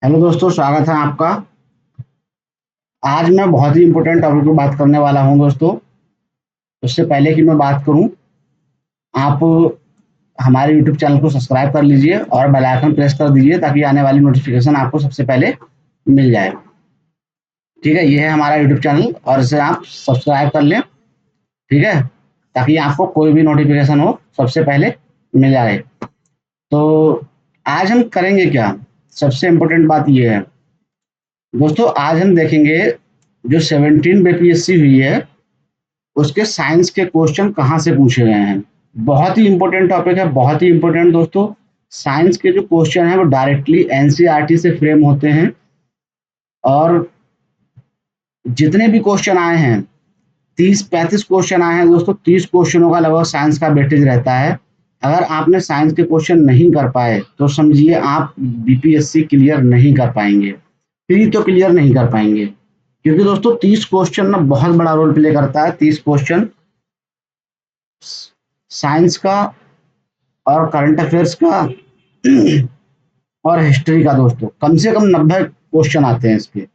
Hello दोस्तों, स्वागत है आपका। आज मैं बहुत ही इम्पोर्टेंट टॉपिक पर बात करने वाला हूं दोस्तों। उससे पहले कि मैं बात करूं, आप हमारे यूट्यूब चैनल को सब्सक्राइब कर लीजिए और बेल आइकन प्रेस कर दीजिए ताकि आने वाली नोटिफिकेशन आपको सबसे पहले मिल जाए। ठीक है, ये है हमारा यूट्यूब चैनल और इसे आप सब्सक्राइब कर लें। ठीक है, ताकि आपको कोई भी नोटिफिकेशन हो सबसे पहले मिल जाए। तो आज हम करेंगे क्या, सबसे इम्पोर्टेंट बात ये है दोस्तों, आज हम देखेंगे जो 17 बीपीएससी हुई है उसके साइंस के क्वेश्चन कहाँ से पूछे गए हैं। बहुत ही इंपॉर्टेंट टॉपिक है, बहुत ही इंपॉर्टेंट दोस्तों। साइंस के जो क्वेश्चन है वो डायरेक्टली एनसीईआरटी से फ्रेम होते हैं और जितने भी क्वेश्चन आए हैं 30-35 क्वेश्चन आए हैं दोस्तों। 30 क्वेश्चनों का लगभग साइंस का वेटेज रहता है। अगर आपने साइंस के क्वेश्चन नहीं कर पाए तो समझिए आप बीपीएससी क्लियर नहीं कर पाएंगे, प्री तो क्लियर नहीं कर पाएंगे। क्योंकि दोस्तों 30 क्वेश्चन ना बहुत बड़ा रोल प्ले करता है। 30 क्वेश्चन साइंस का और करंट अफेयर्स का और हिस्ट्री का दोस्तों, कम से कम 90 क्वेश्चन आते हैं इसके।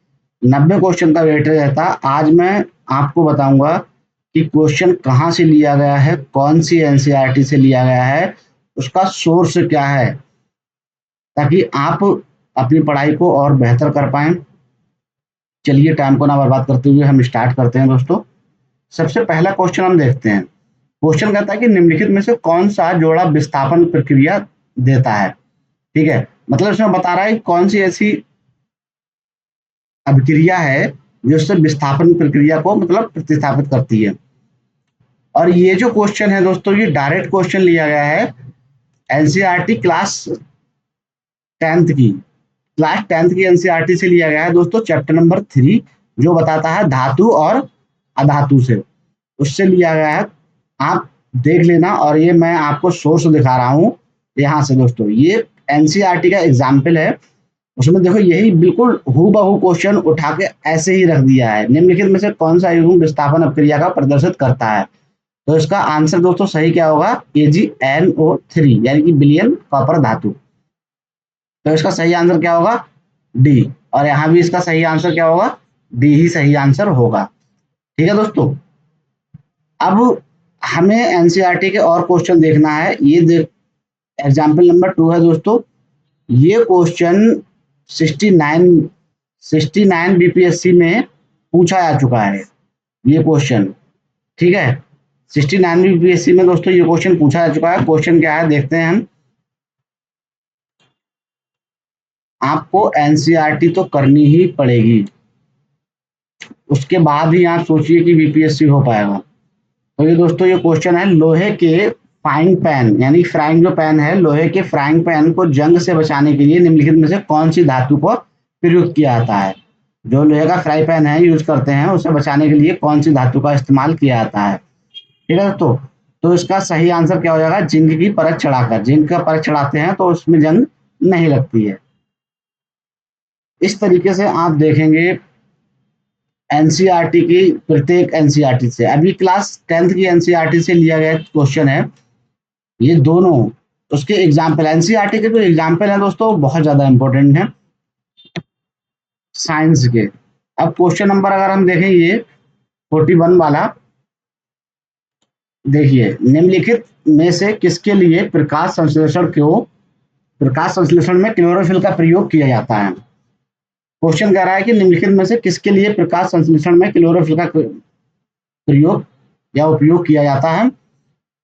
90 क्वेश्चन का वेटेज रहता है। आज मैं आपको बताऊंगा कि क्वेश्चन कहाँ से लिया गया है, कौन सी एनसीईआरटी से लिया गया है, उसका सोर्स क्या है, ताकि आप अपनी पढ़ाई को और बेहतर कर पाएं। चलिए टाइम को ना बर्बाद करते हुए हम स्टार्ट करते हैं दोस्तों। सबसे पहला क्वेश्चन हम देखते हैं। क्वेश्चन कहता है कि निम्नलिखित में से कौन सा जोड़ा विस्थापन प्रक्रिया देता है। ठीक है, मतलब इसमें बता रहा है कि कौन सी ऐसी अभिक्रिया है जो उससे विस्थापन प्रक्रिया को मतलब प्रतिस्थापित करती है। और ये जो क्वेश्चन है दोस्तों, ये डायरेक्ट क्वेश्चन लिया गया है एनसीईआरटी क्लास 10th की एनसीईआरटी से लिया गया है दोस्तों। चैप्टर नंबर 3 जो बताता है धातु और अधातु से, उससे लिया गया है। आप देख लेना। और ये मैं आपको सोर्स दिखा रहा हूँ यहाँ से दोस्तों। ये एनसीईआरटी का एग्जाम्पल है। उसमें देखो यही बिल्कुल हूबहू क्वेश्चन उठा के ऐसे ही रख दिया है। निम्नलिखित में से कौन सा युग्म विस्थापन अपक्रिया का प्रदर्शित करता है। तो इसका आंसर दोस्तों सही क्या होगा, AgNO3 यानी कि बिलियन कॉपर धातु। तो इसका सही आंसर क्या होगा, डी। और यहाँ भी इसका सही आंसर क्या होगा, डी ही सही आंसर होगा। ठीक है दोस्तों, अब हमें एनसीईआरटी के और क्वेश्चन देखना है। ये देख, एग्जाम्पल नंबर 2 है दोस्तों। ये क्वेश्चन 69 बीपीएससी में पूछा जा चुका है ये क्वेश्चन। ठीक है, 69 बीपीएससी में दोस्तों ये क्वेश्चन पूछा जा चुका है। क्वेश्चन क्या है देखते हैं हम। आपको एनसीईआरटी तो करनी ही पड़ेगी, उसके बाद ही आप सोचिए कि बीपीएससी हो पाएगा। तो ये दोस्तों ये क्वेश्चन है, लोहे के फ्राइंग पैन यानी फ्राइंग जो पैन है, लोहे के फ्राइंग पैन को जंग से बचाने के लिए निम्नलिखित में से कौन सी धातु को प्रयुक्त किया जाता है। जो लोहे का फ्राई पैन है यूज करते हैं, उसे बचाने के लिए कौन सी धातु का इस्तेमाल किया जाता है। ठीक है दोस्तों, तो इसका सही आंसर क्या हो जाएगा, जिंक की परत चढ़ाकर। जिंक का परत चढ़ाते हैं तो उसमें जंग नहीं लगती है। इस तरीके से आप देखेंगे एनसीईआरटी की प्रत्येक एनसीईआरटी से। अभी क्लास 10th की एनसीईआरटी से लिया गया क्वेश्चन है ये दोनों। उसके एग्जाम्पल एनसीईआरटी के जो एग्जाम्पल है दोस्तों बहुत ज्यादा इंपॉर्टेंट है साइंस के। अब क्वेश्चन नंबर अगर हम देखें ये 41 वाला, देखिए निम्नलिखित में से किसके लिए प्रकाश संश्लेषण में क्लोरोफिल का प्रयोग किया जाता है। क्वेश्चन कह रहा है कि निम्नलिखित में से किसके लिए प्रकाश संश्लेषण में क्लोरोफिल का प्रयोग या उपयोग किया जाता है।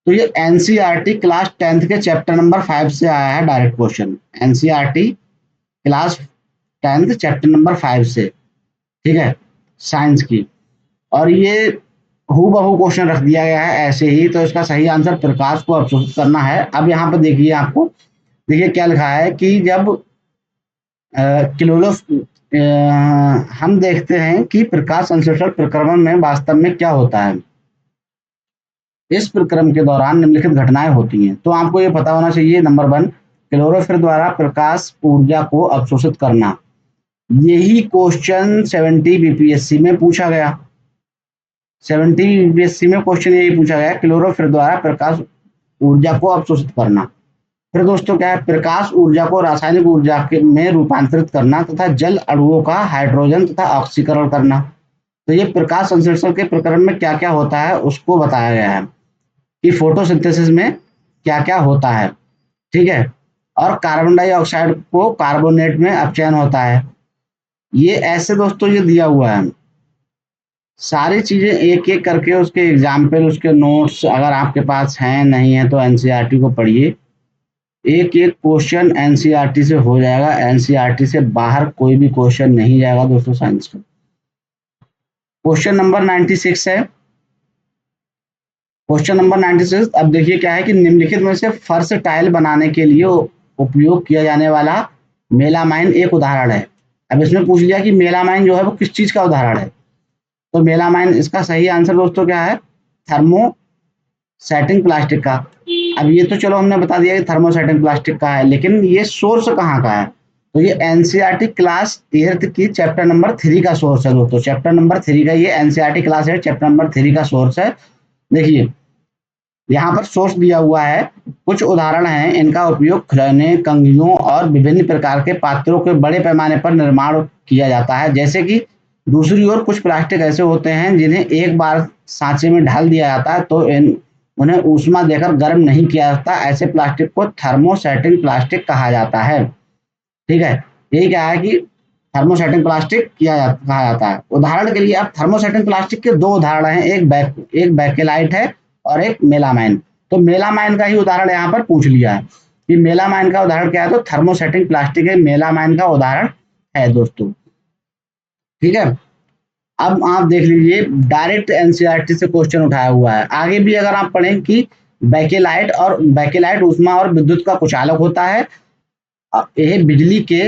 तो ये एनसीईआरटी क्लास 10th के चैप्टर नंबर 5 से आया है direct question. NCERT class 10th chapter number 5 से। ठीक है, साइंस की। और ये हूबहू क्वेश्चन रख दिया गया है ऐसे ही। तो इसका सही आंसर प्रकाश को अवशोषित करना है। अब यहाँ पर देखिए आपको, देखिए क्या लिखा है कि जब क्लोरो हम देखते हैं कि प्रकाश संश्लेषण प्रक्रमण में वास्तव में क्या होता है। इस प्रक्रम के दौरान निम्नलिखित घटनाएं होती हैं। तो आपको ये पता होना चाहिए, नंबर 1 क्लोरोफिल द्वारा प्रकाश ऊर्जा को अवशोषित करना। यही क्वेश्चन 70 बीपीएससी में पूछा गया। 70 बीपीएससी में क्वेश्चन यही पूछा गया, क्लोरोफिल द्वारा प्रकाश ऊर्जा को अवशोषित करना। फिर दोस्तों क्या है, प्रकाश ऊर्जा को रासायनिक ऊर्जा में रूपांतरित करना तथा जल अणुओं का हाइड्रोजन तथा ऑक्सीकरण करना। तो ये प्रकाश संश्लेषण के प्रकरण में क्या क्या होता है उसको बताया गया है कि फोटोसिंथेसिस में क्या क्या होता है। ठीक है, और कार्बन डाइऑक्साइड को कार्बोनेट में अपचयन होता है। ये ऐसे दोस्तों ये दिया हुआ है, सारी चीजें एक एक करके उसके एग्जाम्पल, उसके नोट्स अगर आपके पास हैं नहीं है तो एनसीईआरटी को पढ़िए। एक एक क्वेश्चन एनसीईआरटी से हो जाएगा, एनसीईआरटी से बाहर कोई भी क्वेश्चन नहीं जाएगा दोस्तों साइंस का। क्वेश्चन नंबर 96 है। क्वेश्चन नंबर 96, अब देखिए क्या है कि निम्नलिखित में से फर्श टाइल बनाने के लिए उपयोग किया जाने वाला मेलामाइन एक उदाहरण है। अब इसमें पूछ लिया कि मेलामाइन जो है वो किस चीज का उदाहरण है। तो मेलामाइन, इसका सही आंसर दोस्तों क्या है, थर्मो सेटिंग प्लास्टिक का। अब ये तो चलो हमने बता दिया कि थर्मोसेटिंग प्लास्टिक का है, लेकिन ये सोर्स कहाँ का है। तो ये एनसीईआरटी क्लास 8 की चैप्टर नंबर 3 का सोर्स है दोस्तों। चैप्टर नंबर 3 का ये एनसीईआरटी क्लास 8 चैप्टर नंबर 3 का सोर्स है। देखिए यहाँ पर सोर्स दिया हुआ है, कुछ उदाहरण हैं, इनका उपयोग खिलौने, कंघियों और विभिन्न प्रकार के पात्रों के बड़े पैमाने पर निर्माण किया जाता है। जैसे कि दूसरी ओर कुछ प्लास्टिक ऐसे होते हैं जिन्हें एक बार सांचे में ढाल दिया जाता है तो उन्हें ऊष्मा देकर गर्म नहीं किया जाता। ऐसे प्लास्टिक को थर्मोसेटिंग प्लास्टिक कहा जाता है। ठीक है, यही क्या है कि थर्मोसेटिंग प्लास्टिक कहा जाता है। उदाहरण के लिए अब थर्मोसेटिंग प्लास्टिक के दो उदाहरण हैं, एक बैकेलाइट है और एक मेलामाइन। तो मेलामाइन का ही उदाहरण यहाँ पर पूछ लिया है कि मेलामाइन का उदाहरण क्या है, तो थर्मोसेटिंग प्लास्टिक है, मेलामाइन का उदाहरण है दोस्तों। ठीक है, अब आप देख लीजिए डायरेक्ट एनसीईआरटी से क्वेश्चन उठाया हुआ है। आगे भी अगर आप पढ़ें कि बैकेलाइट ऊष्मा और विद्युत का कुचालक होता है। यह बिजली के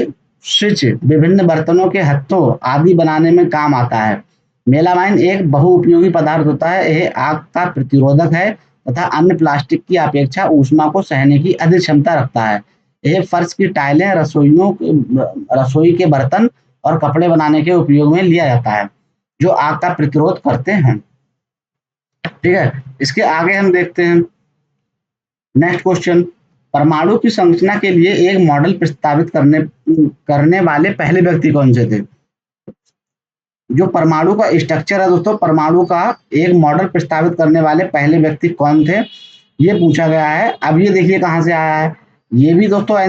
स्विच, विभिन्न बर्तनों के हत्थों आदि बनाने में काम आता है। मेलामाइन एक बहुउपयोगी पदार्थ होता है। यह आग का प्रतिरोधक है तथा अन्य प्लास्टिक की अपेक्षा ऊष्मा को सहने की अधिक क्षमता रखता है। यह फर्श की टाइलें, रसोई के बर्तन और कपड़े बनाने के उपयोग में लिया जाता है जो आग का प्रतिरोध करते हैं। ठीक है, इसके आगे हम देखते हैं नेक्स्ट क्वेश्चन। परमाणु की संरचना के लिए एक मॉडल प्रस्तावित करने वाले पहले व्यक्ति कौन से थे। जो परमाणु का स्ट्रक्चर है दोस्तों, परमाणु का एक मॉडल प्रस्तावित करने वाले पहले व्यक्ति कौन थे, ये पूछा गया है। अब ये देखिए कहाँ से आया है, ये भी दोस्तों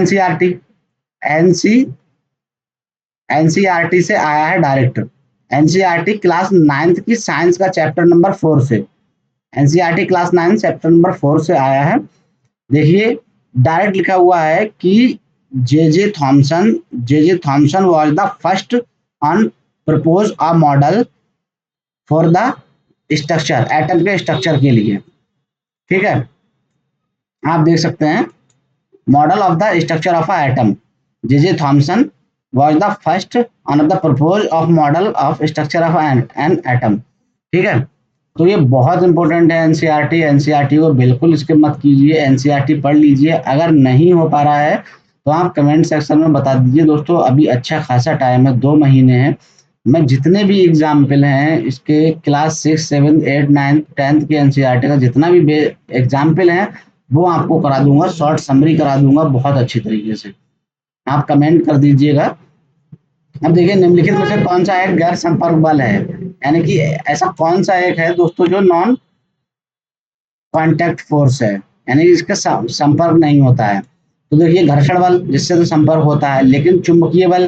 एनसीईआरटी से आया है डायरेक्ट। एनसीईआरटी क्लास 9 की साइंस का चैप्टर नंबर 4 से, एनसीईआरटी क्लास 9 चैप्टर नंबर 4 से आया है। देखिए डायरेक्ट लिखा हुआ है कि J J Thomson was the first one propose a model for the structure, atom के स्ट्रक्चर के लिए। ठीक है, आप देख सकते हैं model of the structure of a atom, J Thomson was the first one the propose of model of structure of an atom. ठीक है, तो ये बहुत इंपॉर्टेंट है एनसीईआरटी। एनसीईआरटी को बिल्कुल स्किप मत कीजिए, एनसीईआरटी पढ़ लीजिए। अगर नहीं हो पा रहा है तो आप कमेंट सेक्शन में बता दीजिए दोस्तों। अभी अच्छा खासा टाइम है, 2 महीने हैं। मैं जितने भी एग्जाम्पल हैं इसके क्लास 6, 7, 8, 9, 10 के एनसीईआरटी का जितना भी एग्जाम्पल है वो आपको करा दूंगा, शॉर्ट समरी करा दूंगा बहुत अच्छी तरीके से। आप कमेंट कर दीजिएगा। अब देखिए निम्नलिखित में से कौन सा एक गैर संपर्क बल है, यानी कि ऐसा कौन सा एक है दोस्तों जो नॉन कॉन्टैक्ट फोर्स है, यानी इसका संपर्क नहीं होता है। तो देखिए घर्षण बल, जिससे तो संपर्क होता है, लेकिन चुंबकीय बल,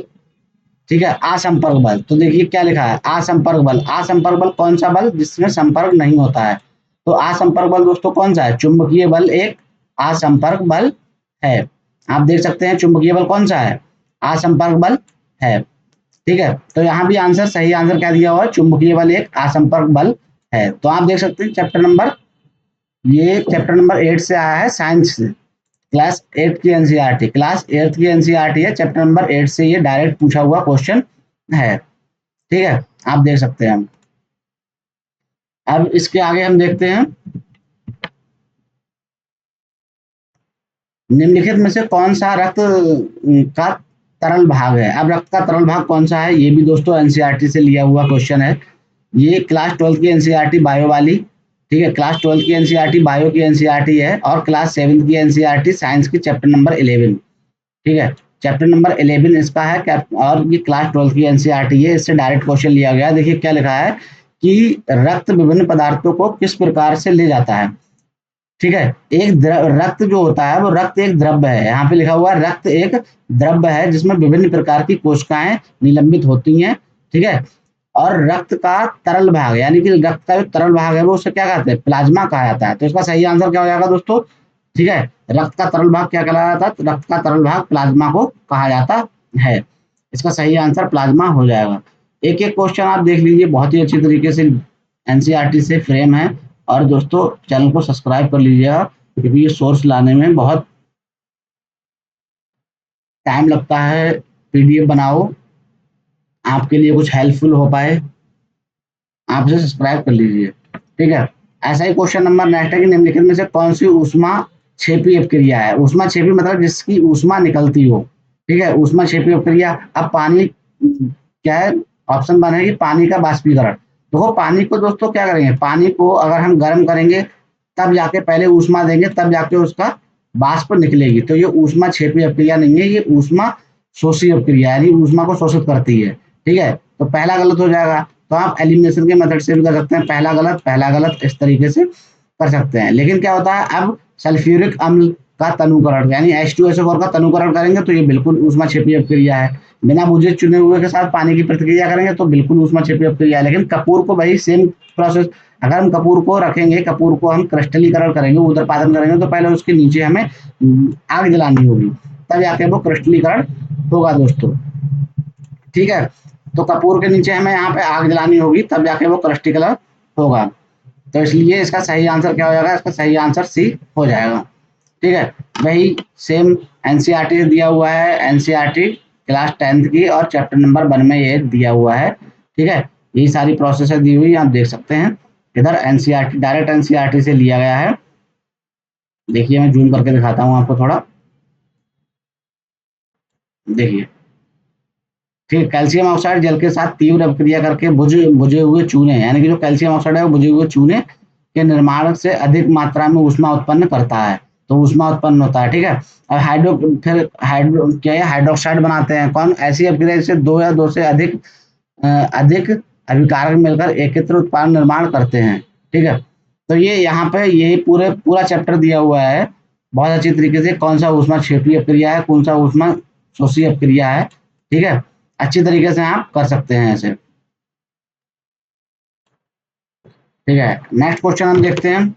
ठीक है, असंपर्क बल। तो देखिए क्या लिखा है, असंपर्क बल। असंपर्क बल कौन सा बल जिसमें संपर्क नहीं होता है। तो असंपर्क बल दोस्तों कौन सा है, चुंबकीय बल एक असंपर्क बल है। आप देख सकते हैं चुंबकीय बल कौन सा है, असंपर्क बल है। ठीक है, तो यहाँ भी आंसर, सही आंसर क्या दिया हुआ है, चुंबकीय बल एक असंपर्क बल है। तो आप देख सकते हैं चैप्टर नंबर 8 से आया है साइंस से, क्लास 8 की एनसीईआरटी, क्लास 8 की एनसीईआरटी है, चैप्टर नंबर 8 से ये डायरेक्ट पूछा हुआ क्वेश्चन है। ठीक है, आप देख सकते हैं। अब इसके आगे हम देखते हैं निम्नलिखित में से कौन सा रक्त का तरल भाग है। अब रक्त का तरल भाग कौन सा है, ये भी दोस्तों एनसीईआरटी से लिया हुआ क्वेश्चन है। ये क्लास 12 की एनसीईआरटी बायो वाली, ठीक है, क्लास 12 की एनसीईआरटी बायो की एनसीईआरटी है, और क्लास 7 की एनसीईआरटी साइंस की चैप्टर नंबर 11। ठीक है, चैप्टर नंबर 11 इसका है क्या, और ये क्लास 12 की एनसीईआरटी है। इससे डायरेक्ट क्वेश्चन लिया गया। देखिए क्या लिखा है कि रक्त विभिन्न पदार्थों को किस प्रकार से ले जाता है। ठीक है, रक्त जो होता है वो रक्त एक द्रव्य है। यहाँ पे लिखा हुआ है रक्त एक द्रव्य है जिसमें विभिन्न प्रकार की कोशिकाएं निलंबित होती हैं। ठीक है, और रक्त का तरल भाग, यानी कि रक्त का जो तरल भाग है वो उसे क्या कहते हैं, प्लाज्मा कहा जाता है। तो इसका सही आंसर क्या हो जाएगा दोस्तों। ठीक है, रक्त का तरल भाग क्या कहलाया जाता है, तो रक्त का तरल भाग प्लाज्मा को कहा जाता है। इसका सही आंसर प्लाज्मा हो जाएगा। एक एक क्वेश्चन आप देख लीजिए, बहुत ही अच्छी तरीके से एनसीईआरटी से फ्रेम है। और दोस्तों चैनल को सब्सक्राइब कर लीजिएगा, क्योंकि ये सोर्स लाने में बहुत टाइम लगता है। पीडीएफ बनाओ, आपके लिए कुछ हेल्पफुल हो पाए, आप इसे सब्सक्राइब कर लीजिए। ठीक है, ऐसा ही क्वेश्चन नंबर नेक्स्ट है कि निम्नलिखित में से कौन सी ऊष्मा क्षेपी अपक्रिया है। ऊष्मा क्षेपी मतलब जिसकी ऊष्मा निकलती हो। ठीक है, ऊष्मा क्षेपी अपक्रिया। अब पानी क्या है, ऑप्शन 1 है कि पानी का बाष्पीकरण। देखो पानी को दोस्तों क्या करेंगे, पानी को अगर हम गर्म करेंगे तब जाके पहले ऊष्मा देंगे, तब जाके उसका वाष्प निकलेगी। तो ये ऊष्मा क्षेपी अपक्रिया नहीं है, ये ऊष्मा शोषी अपक्रिया, यानी ऊष्मा को शोषित करती है। ठीक है, तो पहला गलत हो जाएगा। तो आप एलिमिनेशन के मेथड से भी कर सकते हैं, पहला गलत पहला गलत, इस तरीके से कर सकते हैं। लेकिन क्या होता है, अब सल्फ्यूरिक अम्ल का तनुकरण यानी H2SO4 का तनुकरण करेंगे तो ये बिल्कुल ऊष्मा क्षेपी अपक्रिया है। बिना बुझे चुने हुए के साथ पानी की प्रतिक्रिया करेंगे तो बिल्कुल ऊष्मा क्षेपी अपक्रिया है। लेकिन कपूर को भाई सेम प्रोसेस, अगर हम कपूर को रखेंगे, कपूर को हम क्रिस्टलीकरण करेंगे, उदरपातन करेंगे, तो पहले उसके नीचे हमें आग जलानी होगी, तब जाके वो क्रिस्टलीकरण होगा दोस्तों। ठीक है, तो कपूर के नीचे हमें यहाँ पे आग जलानी होगी, तब जाके वो क्रिस्टलीकरण होगा। तो इसलिए इसका सही आंसर क्या हो जाएगा, इसका सही आंसर सी हो जाएगा। ठीक है, वही सेम एनसीईआरटी से दिया हुआ है, एनसीईआरटी क्लास 10th की, और चैप्टर नंबर 1 में ये दिया हुआ है। ठीक है, यही सारी प्रोसेस दी हुई आप देख सकते हैं। इधर एनसीईआरटी डायरेक्ट एनसीईआरटी से लिया गया है। देखिए मैं जूम करके दिखाता हूँ आपको थोड़ा, देखिए। ठीक, कैल्शियम ऑक्साइड जल के साथ तीव्र अपक्रिया करके बुझे बुझे हुए चूने, यानी कि जो कैल्शियम ऑक्साइड है वो बुझे हुए चूने के निर्माण से अधिक मात्रा में ऊष्मा उत्पन्न करता है, तो ऊष्मा उत्पन्न होता है। ठीक है, और हाइड्रो क्या है, हाइड्रोक्साइड बनाते हैं कौन, ऐसी अपक्रिया जिससे दो या दो से अधिक अभिकारक मिलकर एकत्र उत्पाद निर्माण करते हैं। ठीक है, तो ये यहाँ पे यही पूरा चैप्टर दिया हुआ है बहुत अच्छी तरीके से, कौन सा ऊष्मा क्षेपीय अपक्रिया है, कौन सा ऊष्मा शोषी अपक्रिया है। ठीक है, अच्छी तरीके से आप कर सकते हैं ऐसे। ठीक है, नेक्स्ट क्वेश्चन हम देखते हैं।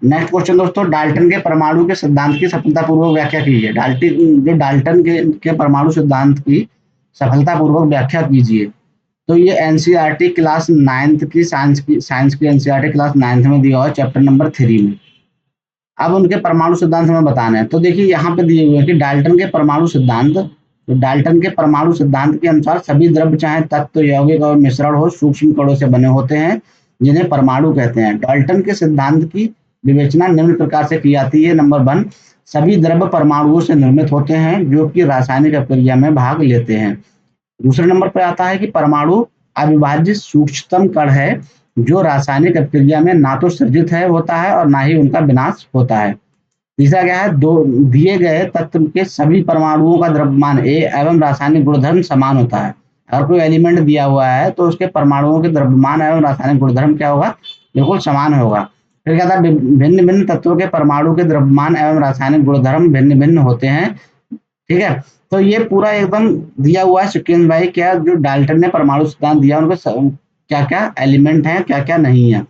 नेक्स्ट क्वेश्चन दोस्तों, डाल्टन के परमाणु के सिद्धांत की सफलतापूर्वक व्याख्या कीजिए। डाल्टन के परमाणु सिद्धांत की सफलतापूर्वक व्याख्या कीजिए। तो ये एनसीईआरटी क्लास 9th की साइंस की एनसीईआरटी क्लास 9th में दिया हुआ है, चैप्टर नंबर 3 में। अब उनके परमाणु सिद्धांत हमें बताना है। तो देखिए यहाँ पे दिए हुए हैं कि डाल्टन के परमाणु सिद्धांत, तो डाल्टन के परमाणु सिद्धांत के अनुसार सभी द्रव्य चाहे तत्व, यौगिक और मिश्रण हो, सूक्ष्म कणों से बने होते हैं, जिन्हें परमाणु कहते हैं। डाल्टन के सिद्धांत की विवेचना निम्न प्रकार से की जाती है। नंबर 1, सभी द्रव्य परमाणुओं से निर्मित होते हैं जो कि रासायनिक अपक्रिया में भाग लेते हैं। दूसरे नंबर पर आता है कि परमाणु अविभाज्य सूक्ष्मतम कण है जो रासायनिक अपक्रिया में ना तो सृजित है होता है और ना ही उनका विनाश होता है। तीसरा क्या है, दो दिए गए तत्व के सभी परमाणुओं का द्रव्यमान ए एवं रासायनिक गुणधर्म समान होता है। अगर कोई एलिमेंट दिया हुआ है तो उसके परमाणुओं के द्रव्यमान एवं रासायनिक गुणधर्म क्या होगा, बिल्कुल समान होगा। फिर क्या था, भिन्न भिन्न तत्वों के परमाणु के द्रव्यमान एवं रासायनिक गुणधर्म भिन्न भिन्न होते हैं। ठीक है, तो ये पूरा एकदम दिया हुआ है सिक्वेंस भाई, क्या जो डाल्टन ने परमाणु सिद्धांत दिया उनके क्या क्या एलिमेंट है, क्या क्या नहीं है।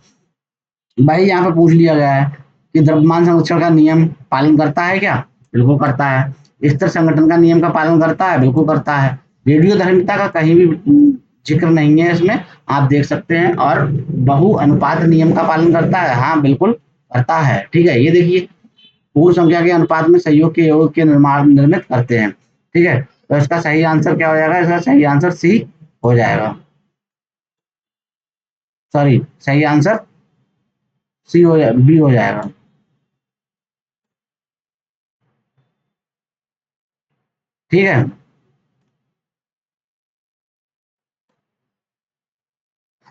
भाई यहाँ पे पूछ लिया गया है कि द्रव्यमान संरक्षण का नियम पालन करता है क्या, बिल्कुल करता है। स्थिर संगठन का नियम का पालन करता है, बिल्कुल करता है। रेडियो धर्मिता का कहीं भी जिक्र नहीं है इसमें, आप देख सकते हैं। और बहु अनुपात नियम का पालन करता है, हाँ बिल्कुल करता है। ठीक है, ये देखिए पूर्ण संख्या के अनुपात में सहयोग के योग के निर्माण निर्मित करते हैं। ठीक है, तो इसका सही आंसर क्या हो जाएगा, इसका सही आंसर सी हो जाएगा। सॉरी, सही आंसर बी हो जाएगा। ठीक है,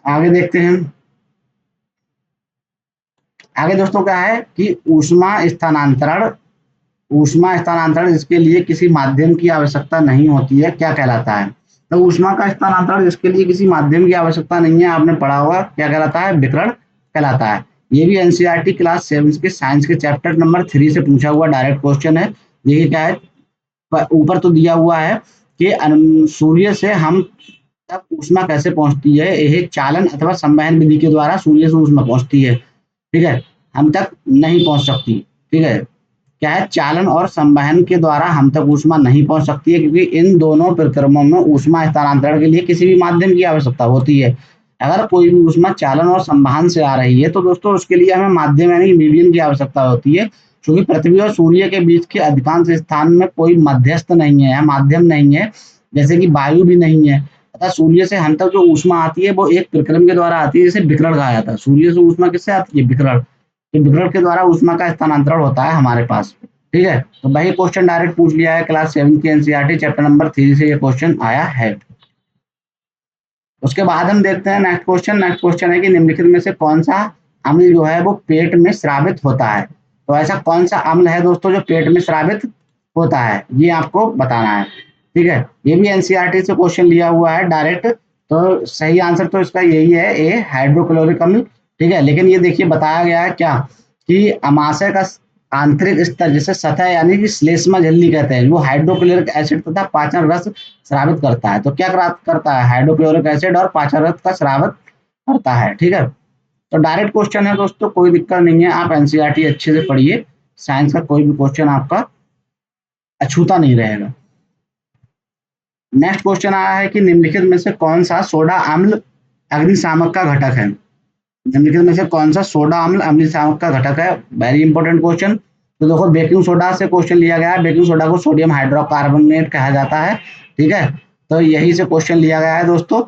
आगे देखते हैं। आगे दोस्तों क्या है कि ऊष्मा स्थानांतरण जिसके लिए किसी माध्यम की आवश्यकता नहीं होती है क्या कहलाता है? तो ऊष्मा का स्थानांतरण जिसके लिए किसी माध्यम की आवश्यकता नहीं है, आपने पढ़ा होगा, क्या कहलाता है? विकिरण कहलाता है। ये भी एनसीईआरटी क्लास 7 के साइंस के चैप्टर नंबर 3 से पूछा हुआ डायरेक्ट क्वेश्चन है। ये क्या है, ऊपर तो दिया हुआ है कि सूर्य से हम तक ऊष्मा कैसे पहुंचती है? यह चालन अथवा संवहन विधि के द्वारा सूर्य से ऊष्मा पहुंचती है, ठीक है, हम तक नहीं पहुंच सकती। ठीक है, क्या है, चालन और संवहन के द्वारा हम तक ऊष्मा नहीं पहुंच सकती है, क्योंकि इन दोनों प्रक्रमों में ऊष्मा स्थानांतरण के लिए किसी भी माध्यम की आवश्यकता होती है। अगर कोई भी ऊष्मा चालन और संवहन से आ रही है तो दोस्तों उसके लिए हमें माध्यम यानी मीडियम की आवश्यकता होती है, क्योंकि पृथ्वी और सूर्य के बीच के अधिकांश स्थान में कोई मध्यस्थ नहीं है, माध्यम नहीं है, जैसे कि वायु भी नहीं है। तथा सूर्य से हम तक जो ऊष्मा आती है वो एक प्रक्रम के द्वारा आती है, जिसे विकिरण कहा जाता है। सूर्य से ऊष्मा किससे आती है? विकिरण। तो विकिरण के द्वारा ऊष्मा का स्थानांतरण होता है हमारे पास। ठीक है, तो वही क्वेश्चन डायरेक्ट पूछ लिया है क्लास 7 की एनसीईआरटी चैप्टर नंबर 3 से ये क्वेश्चन आया है। उसके बाद हम देखते हैं नेक्स्ट क्वेश्चन। नेक्स्ट क्वेश्चन है कि निम्नलिखित में से कौन सा अम्ल जो है वो पेट में स्रावित होता है? तो ऐसा कौन सा अम्ल है दोस्तों जो पेट में स्रावित होता है, ये आपको बताना है। ठीक है, ये भी एनसीईआरटी से क्वेश्चन लिया हुआ है डायरेक्ट। तो सही आंसर तो इसका यही है, ए हाइड्रोक्लोरिक अम्ल। ठीक है, लेकिन ये देखिए बताया गया है क्या कि अमाशय का आंतरिक स्तर जिसे सतह यानी कि श्लेष्मा झिल्ली कहते हैं, वो हाइड्रोक्लोरिक एसिड तथा पाचन रस स्रावित करता है। तो क्या करता है? हाइड्रोक्लोरिक एसिड और पाचन रस का स्रावित करता है। ठीक है, तो डायरेक्ट क्वेश्चन है दोस्तों, कोई दिक्कत नहीं है, आप एनसीईआरटी अच्छे से पढ़िए, साइंस का कोई भी क्वेश्चन आपका अछूता नहीं रहेगा। नेक्स्ट क्वेश्चन आया है कि निम्नलिखित में से कौन सा सोडा अम्ल अग्निशामक का घटक है? निम्नलिखित में से कौन सा सोडा अम्ल अग्निशामक का घटक है? Very important question. तो देखो बेकिंग सोडा से क्वेश्चन लिया गया है। बेकिंग सोडा को सोडियम हाइड्रोकार्बोनेट कहा जाता है। ठीक है, तो यही से क्वेश्चन लिया गया है दोस्तों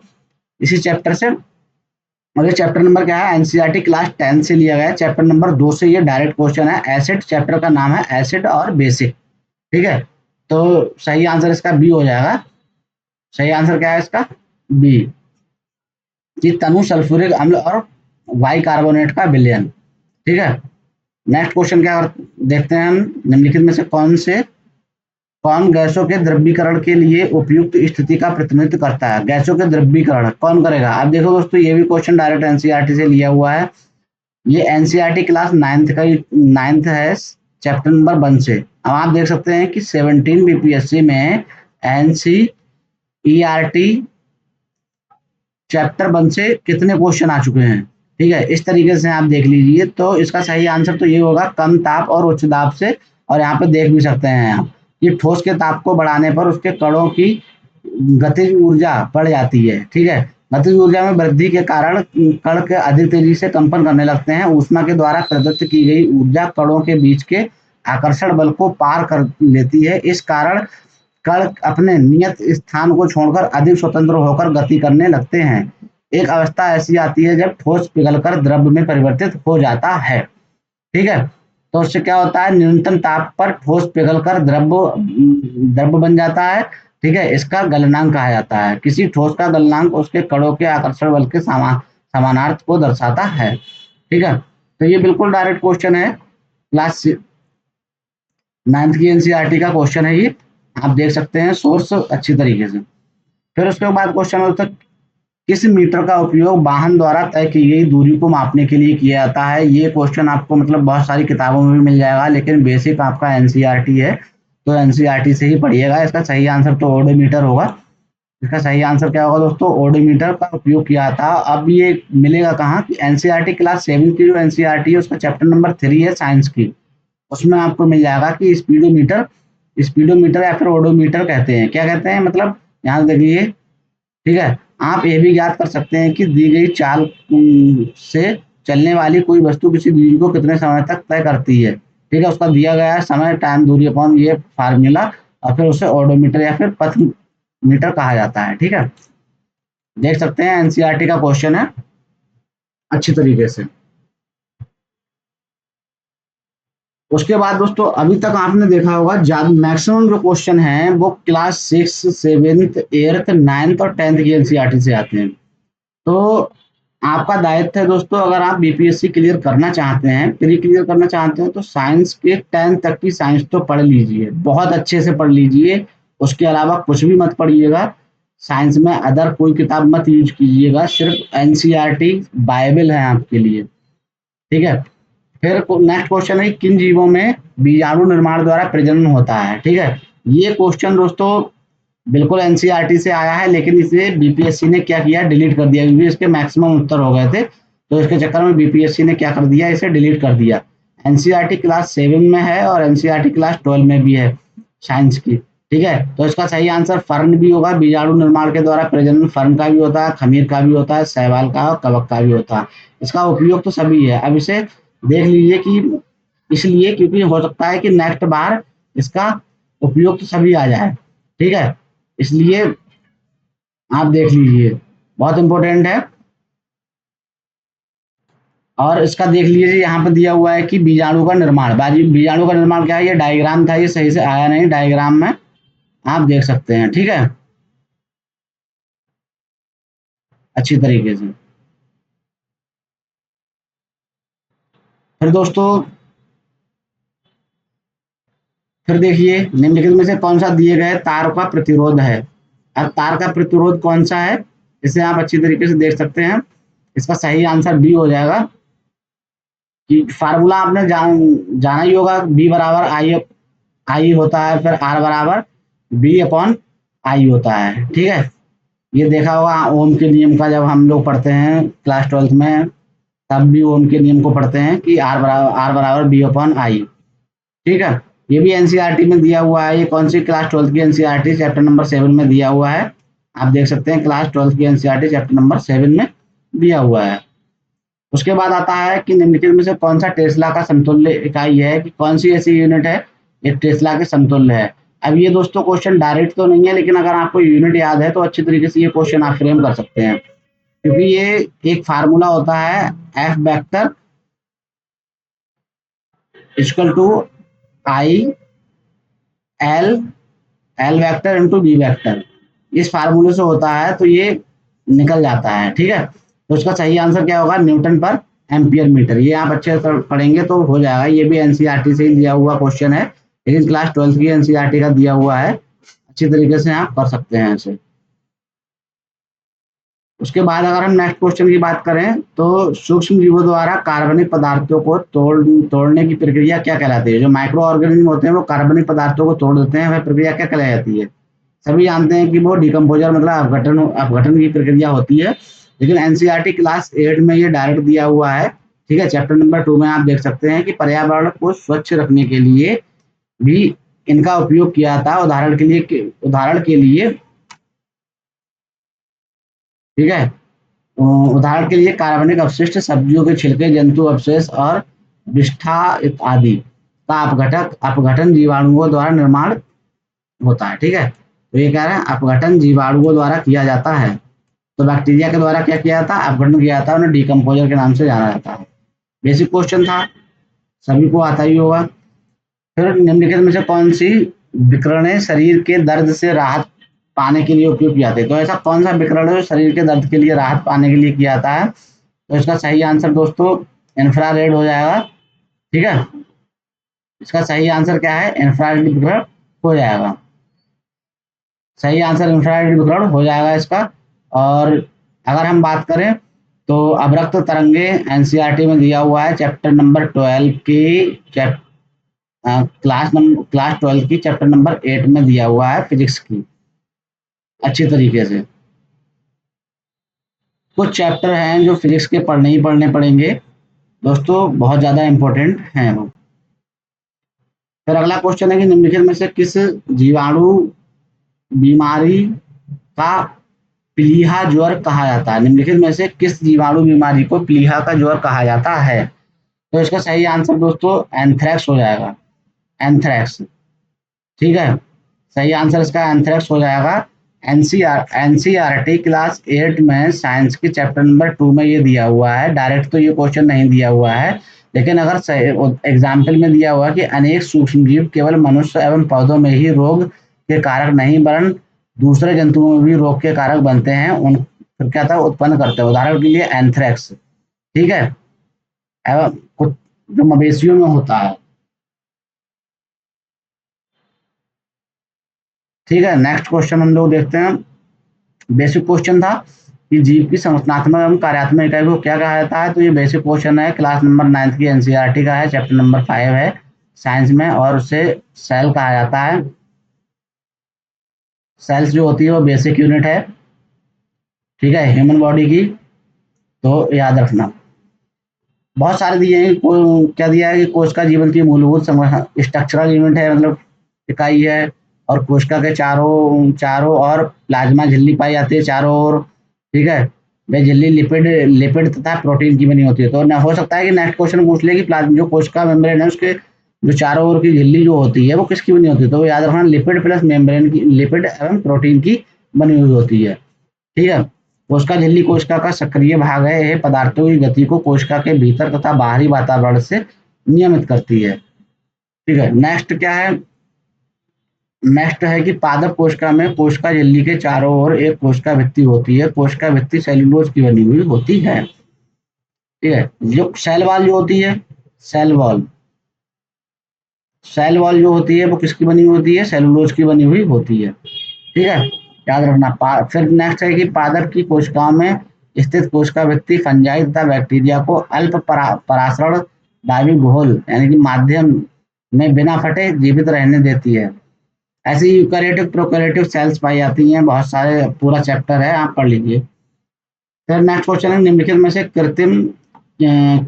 इसी चैप्टर से। और ये चैप्टर नंबर क्या है? एनसीईआरटी क्लास 10 से लिया गया है, चैप्टर नंबर 2 से ये डायरेक्ट क्वेश्चन है। एसिड, चैप्टर का नाम है एसिड और बेसिक। ठीक है, तो सही आंसर इसका बी हो जाएगा। सही आंसर क्या है इसका? बी, कि तनु सल्फ्यूरिक अम्ल और वाई कार्बोनेट का विलयन। ठीक है, नेक्स्ट क्वेश्चन क्या देखते हैं हम। निम्नलिखित में से कौन गैसों के द्रवीकरण के लिए उपयुक्त स्थिति का प्रतिनिधित्व करता है? गैसों के द्रवीकरण कौन करेगा? अब देखो दोस्तों ये भी क्वेश्चन डायरेक्ट एनसीईआरटी से लिया हुआ है। ये एनसीईआरटी क्लास 9th है, चैप्टर नंबर 1 से। अब आप देख सकते हैं कि 17 बीपीएससी में एनसीईआरटी चैप्टर 1 से कितने क्वेश्चन आ चुके हैं। ठीक है, इस तरीके से आप देख लीजिए, तो इसका सही आंसर तो ये होगा कम ताप और उच्च दाब से। और यहाँ पे देख भी सकते हैं आप कि ठोस के ताप को बढ़ाने पर उसके कणों की गतिज ऊर्जा बढ़ जाती है। ठीक है, गतिज ऊर्जा में वृद्धि के कारण कण के अधिक तेजी से कंपन करने लगते हैं। ऊष्मा के द्वारा प्रदत्त की गई ऊर्जा कणों के बीच के आकर्षण बल को पार कर लेती है। इस कारण कण अपने नियत स्थान को छोड़कर अधिक स्वतंत्र होकर गति करने लगते हैं। एक अवस्था ऐसी आती है जब ठोस पिघलकर द्रव में परिवर्तित हो जाता है। ठीक है, तो उससे क्या होता है? न्यूनतम ताप पर ठोस पिघलकर द्रव द्रव बन जाता है। ठीक है, इसका गलनांक कहा जाता है। किसी ठोस का गलनांक उसके कणों के आकर्षण बल के समानार्थ को दर्शाता है। ठीक है, तो ये बिल्कुल डायरेक्ट क्वेश्चन है, क्लास 9th की एनसीईआरटी का क्वेश्चन है ये। आप देख सकते हैं सोर्स अच्छी तरीके से। फिर उसके बाद क्वेश्चन होता है किस मीटर का उपयोग वाहन द्वारा तय की गई दूरी को मापने के लिए किया जाता है? ये क्वेश्चन आपको मतलब बहुत सारी किताबों में भी मिल जाएगा, लेकिन बेसिक आपका एनसीईआरटी है तो एनसीईआरटी से ही पढ़िएगा। इसका सही आंसर तो ओडोमीटर होगा। इसका सही आंसर क्या होगा दोस्तों? ओडोमीटर का उपयोग किया था। अब ये मिलेगा कहाँ? एनसीईआरटी क्लास 7 की जो एनसीईआरटी है उसका चैप्टर नंबर 3 है साइंस की, उसमें आपको मिल जाएगा कि स्पीडोमीटर, स्पीडोमीटर या फिर ओडोमीटर कहते हैं। क्या कहते हैं मतलब, यहाँ देखिए। ठीक है, आप ये भी याद कर सकते हैं कि दी गई चाल से चलने वाली कोई वस्तु किसी दूरी को कितने समय तक तय करती है। ठीक है, उसका दिया गया है समय, टाइम, दूरी अपॉन ये फार्मूला, और फिर उसे ओडोमीटर या फिर पथ मीटर कहा जाता है। ठीक है, देख सकते हैं एनसीईआरटी का क्वेश्चन है अच्छी तरीके से। उसके बाद दोस्तों अभी तक आपने देखा होगा ज्यादा मैक्सिमम जो क्वेश्चन है वो क्लास 6, 7th, 8th, 9th और 10th की एनसीईआरटी से आते हैं। तो आपका दायित्व है दोस्तों, अगर आप बीपीएससी क्लियर करना चाहते हैं, प्री क्लियर करना चाहते हैं, तो साइंस के 10 तक की साइंस तो पढ़ लीजिए, बहुत अच्छे से पढ़ लीजिए। उसके अलावा कुछ भी मत पढ़िएगा। साइंस में अदर कोई किताब मत यूज कीजिएगा, सिर्फ एनसीईआरटी बाइबल है आपके लिए। ठीक है। फिर नेक्स्ट क्वेश्चन है, किन जीवों में बीजाणु निर्माण द्वारा प्रजनन होता है। ठीक है। ये क्वेश्चन दोस्तों बिल्कुल एनसीईआरटी से आया है, लेकिन इसे बीपीएससी ने क्या किया, डिलीट कर दिया, क्योंकि इसके मैक्सिमम उत्तर हो गए थे। तो इसके चक्कर में बीपीएससी ने क्या कर दिया, इसे डिलीट कर दिया। एनसीईआरटी क्लास 7 में है और एनसीईआरटी क्लास 12 में भी है साइंस की। ठीक है। तो इसका सही आंसर फर्न भी होगा। बीजाणु निर्माण के द्वारा प्रजनन फर्न का भी होता है, खमीर का भी होता है, शैवाल का और कवक का भी होता है। इसका उपयोग तो सभी है। अब इसे देख लीजिए कि इसलिए क्योंकि हो सकता है कि नेक्स्ट बार इसका उपयोग तो सभी आ जाए। ठीक है। इसलिए आप देख लीजिए, बहुत इंपॉर्टेंट है। और इसका देख लीजिए, यहाँ पे दिया हुआ है कि बीजाणु का निर्माण, बीजाणु का निर्माण क्या है, ये डायग्राम था, ये सही से आया नहीं डायग्राम में, आप देख सकते हैं। ठीक है, अच्छी तरीके से। फिर दोस्तों, फिर देखिए निम्नलिखित में से कौन सा दिए गए तार का प्रतिरोध है। अब तार का प्रतिरोध कौन सा है, इसे आप अच्छी तरीके से देख सकते हैं। इसका सही आंसर बी हो जाएगा। कि फार्मूला आपने जाना ही होगा, बी बराबर आई आई होता है, फिर आर बराबर बी अपॉन आई होता है। ठीक है। ये देखा होगा ओम के नियम का, जब हम लोग पढ़ते हैं क्लास 12th में, तब भी ओम के नियम को पढ़ते हैं कि आर बराबर बी अपॉन आई। ठीक है। ये भी एनसीईआरटी में दिया हुआ है। ये कौन सी क्लास 12th की एनसीईआरटी, चैप्टर नंबर 7 में दिया हुआ है। आप देख सकते हैं क्लास 12th की एनसीईआरटी चैप्टर नंबर 7 में दिया हुआ है। उसके बाद आता है कि निम्नलिखित में से कौन सा टेस्ला का समतुल्य इकाई है, कि कौन सी ऐसी यूनिट है एक टेस्ला के समतुल्य है। अब ये दोस्तों क्वेश्चन डायरेक्ट तो नहीं है, लेकिन अगर आपको यूनिट याद है तो अच्छी तरीके से ये क्वेश्चन आप फ्रेम कर सकते हैं, क्योंकि ये एक फार्मूला होता है, F vector equal to I L L vector into B vector. इस फार्मूले से होता है, तो ये निकल जाता है। ठीक है। तो उसका सही आंसर क्या होगा, न्यूटन पर एम्पियर मीटर। ये आप अच्छे से पढ़ेंगे तो हो जाएगा। ये भी एनसीईआरटी से ही दिया हुआ क्वेश्चन है, लेकिन क्लास 12th की एनसीईआरटी का दिया हुआ है। अच्छी तरीके से आप कर सकते हैं इसे। उसके बाद अगर हम नेक्स्ट क्वेश्चन की बात करें, तो सूक्ष्म जीवों द्वारा कार्बनिक पदार्थों को तोड़ने की प्रक्रिया क्या कहलाती है। जो माइक्रो ऑर्गेनिज्म होते हैं वो कार्बनिक पदार्थों को तोड़ देते हैं, वह प्रक्रिया क्या कहलाती है। सभी जानते हैं कि वो डिकम्पोजर मतलब अपघटन अपघटन की प्रक्रिया होती है, लेकिन एनसीईआरटी क्लास 8 में ये डायरेक्ट दिया हुआ है। ठीक है। चैप्टर नंबर 2 में आप देख सकते हैं कि पर्यावरण को स्वच्छ रखने के लिए भी इनका उपयोग किया था। उदाहरण के लिए ठीक है, उदाहरण के लिए कार्बनिक अपशिष्ट, सब्जियों के छिलके, जंतु अवशेष और विष्ठा आदि का अपघटन जीवाणुओं द्वारा निर्माण होता है। ठीक है। तो ये कह रहे हैं अपघटन जीवाणुओं द्वारा किया जाता है। तो बैक्टीरिया के द्वारा क्या किया जाता है, अपघटन किया जाता है, उन्हें डिकम्पोजर के नाम से जाना जाता है। बेसिक क्वेश्चन था, सभी को आता ही होगा। फिर निम्नलिखित में से कौन सी विकिरणें शरीर के दर्द से राहत पाने के लिए उपयोग किए जाते हैं। तो ऐसा कौन सा विकिरण है जो शरीर के दर्द के लिए राहत पाने के लिए किया जाता है। तो इसका सही आंसर दोस्तों इंफ्रारेड हो जाएगा। ठीक है। इसका सही आंसर क्या है, इंफ्रारेड विकिरण हो जाएगा। सही आंसर इंफ्रारेड विकिरण हो जाएगा इसका। और अगर हम बात करें तो अवरक्त तरंगे एनसीईआरटी में दिया हुआ है, चैप्टर नंबर 12 की क्लास 12 की चैप्टर नंबर 8 में दिया हुआ है फिजिक्स की, अच्छी तरीके से। कुछ चैप्टर हैं जो फिजिक्स के पढ़ने ही पढ़ने पड़ेंगे दोस्तों, बहुत ज्यादा इंपॉर्टेंट हैं वो। फिर अगला क्वेश्चन है कि निम्नलिखित में से किस जीवाणु बीमारी का प्लीहा ज्वर कहा जाता है। निम्नलिखित में से किस जीवाणु बीमारी को प्लीहा का ज्वर कहा जाता है। तो इसका सही आंसर दोस्तों एंथ्रेक्स हो जाएगा, एंथ्रेक्स। ठीक है। सही आंसर इसका एंथ्रेक्स हो जाएगा। एनसीईआरटी क्लास 8 में साइंस के चैप्टर नंबर 2 में ये दिया हुआ है। डायरेक्ट तो ये क्वेश्चन नहीं दिया हुआ है, लेकिन अगर एग्जाम्पल में दिया हुआ कि अनेक सूक्ष्मजीव केवल मनुष्य एवं पौधों में ही रोग के कारक नहीं वरन दूसरे जंतुओं में भी रोग के कारक बनते हैं, फिर क्या था उत्पन्न करते हैं। उदाहरण के लिए एंथ्रेक्स, ठीक है, एवं कुछ जो मवेशियों में होता है। ठीक है, नेक्स्ट क्वेश्चन हम लोग देखते हैं। बेसिक क्वेश्चन था कि जीव की संरचनात्मक एवं कार्यात्मक इकाई को क्या कहा जाता है। तो ये बेसिक क्वेश्चन है, क्लास नंबर 9 की एनसीईआरटी का है, चैप्टर नंबर 5 है साइंस में, और उसे सेल कहा जाता है। सेल्स जो होती है वो बेसिक यूनिट है, ठीक है, ह्यूमन बॉडी की। तो याद रखना, बहुत सारे दिए हैं। क्या दिया है कि कोशिका जीवन की मूलभूत स्ट्रक्चरल यूनिट है, मतलब इकाई है। और कोशिका के चारों चारों और प्लाज्मा झिल्ली पाई जाती है चारों ओर, ठीक है। वे झिल्ली लिपिड लिपिड तथा प्रोटीन की बनी होती है। तो न हो सकता है कि नेक्स्ट क्वेश्चन पूछ ले कि जो कोशिका मेम्ब्रेन है उसके जो चारों ओर की झिल्ली जो होती है वो किसकी बनी होती है। तो याद रखना, लिपिड प्लस मेम्ब्रेन की, लिपिड एवं प्रोटीन की बनी हुई होती है, ठीक है। कोशिका झिल्ली कोशिका का सक्रिय भाग है, यह पदार्थों की गति को कोशिका के भीतर तथा बाहरी वातावरण से नियमित करती है, ठीक है। नेक्स्ट क्या है, नेक्स्ट है कि पादप कोशिका में कोशिका झिल्ली के चारों ओर एक कोशिका भित्ति होती है। कोशिका भित्ति सेल्यूलोज की बनी हुई होती है, ठीक है। जो सेल वॉल जो होती है, सेल वॉल, सेल वॉल जो होती है वो किसकी बनी हुई होती है, सेलुलोज की बनी हुई होती है, ठीक है। याद रखना। फिर नेक्स्ट है कि पादप की कोशिकाओं में स्थित कोशिका भित्ति फंजाई तथा बैक्टीरिया को अल्प परासरण दावी घोल यानी कि माध्यम में बिना फटे जीवित रहने देती है। ऐसी यूकैरियोटिक प्रोकैरियोटिक सेल्स पाई जाती हैं, बहुत सारे, पूरा चैप्टर है, आप पढ़ लीजिए। फिर नेक्स्ट क्वेश्चन है, निम्नलिखित में से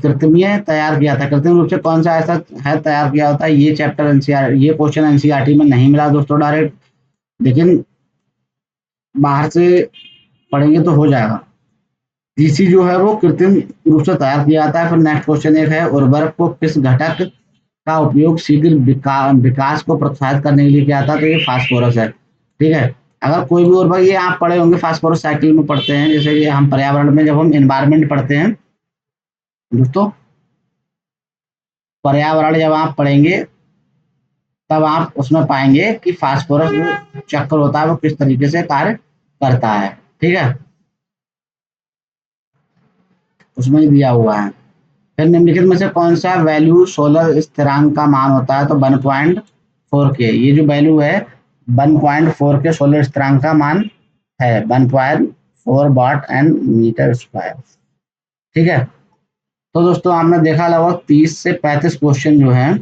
कृत्रिमीय तैयार किया था, कृत्रिम रूप से कौन सा ऐसा है तैयार किया होता है। ये चैप्टर एनसीआर, ये क्वेश्चन एनसीईआरटी में नहीं मिला दोस्तों डायरेक्ट, लेकिन बाहर से पढ़ेंगे तो हो जाएगा। तीसरी जो है वो कृत्रिम रूप से तैयार किया जाता है। फिर नेक्स्ट क्वेश्चन एक है, उर्वरक को किस घटक का उपयोग शीघ्र विकास को प्रोत्साहित करने के लिए किया जाता है। तो ये फास्फोरस है, ठीक है। अगर कोई भी उर्वरक, ये आप पढ़े होंगे फास्फोरस साइकिल में पढ़ते हैं, जैसे कि हम पर्यावरण में जब हम इन्वायरमेंट पढ़ते हैं दोस्तों, पर्यावरण जब आप पढ़ेंगे तब आप उसमें पाएंगे कि फास्फोरस जो चक्र होता है वो किस तरीके से कार्य करता है, ठीक है, उसमें ही दिया हुआ है। फिर निम्नलिखित में से कौन सा वैल्यू सोलर स्थिरांक का मान होता है। तो 1.4 के, ये जो वैल्यू है 1.4 के सोलर स्थिरांक का मान है, 1.4 वाट एंड मीटर स्क्वायर, ठीक है। तो दोस्तों आपने देखा लगभग 30 से 35 क्वेश्चन जो हैं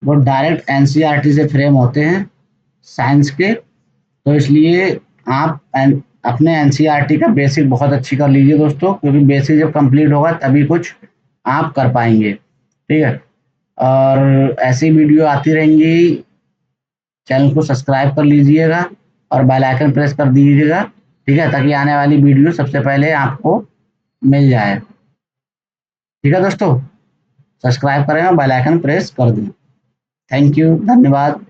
वो डायरेक्ट एनसीईआरटी से फ्रेम होते हैं साइंस के। तो इसलिए आप अपने एनसीईआरटी का बेसिक बहुत अच्छी कर लीजिए दोस्तों, क्योंकि बेसिक जब कंप्लीट होगा तभी कुछ आप कर पाएंगे, ठीक है। और ऐसी वीडियो आती रहेंगी, चैनल को सब्सक्राइब कर लीजिएगा और बेल आइकन प्रेस कर दीजिएगा, ठीक है, ताकि आने वाली वीडियो सबसे पहले आपको मिल जाए, ठीक है दोस्तों। सब्सक्राइब करें और बेल आइकन प्रेस कर दें। थैंक यू, धन्यवाद।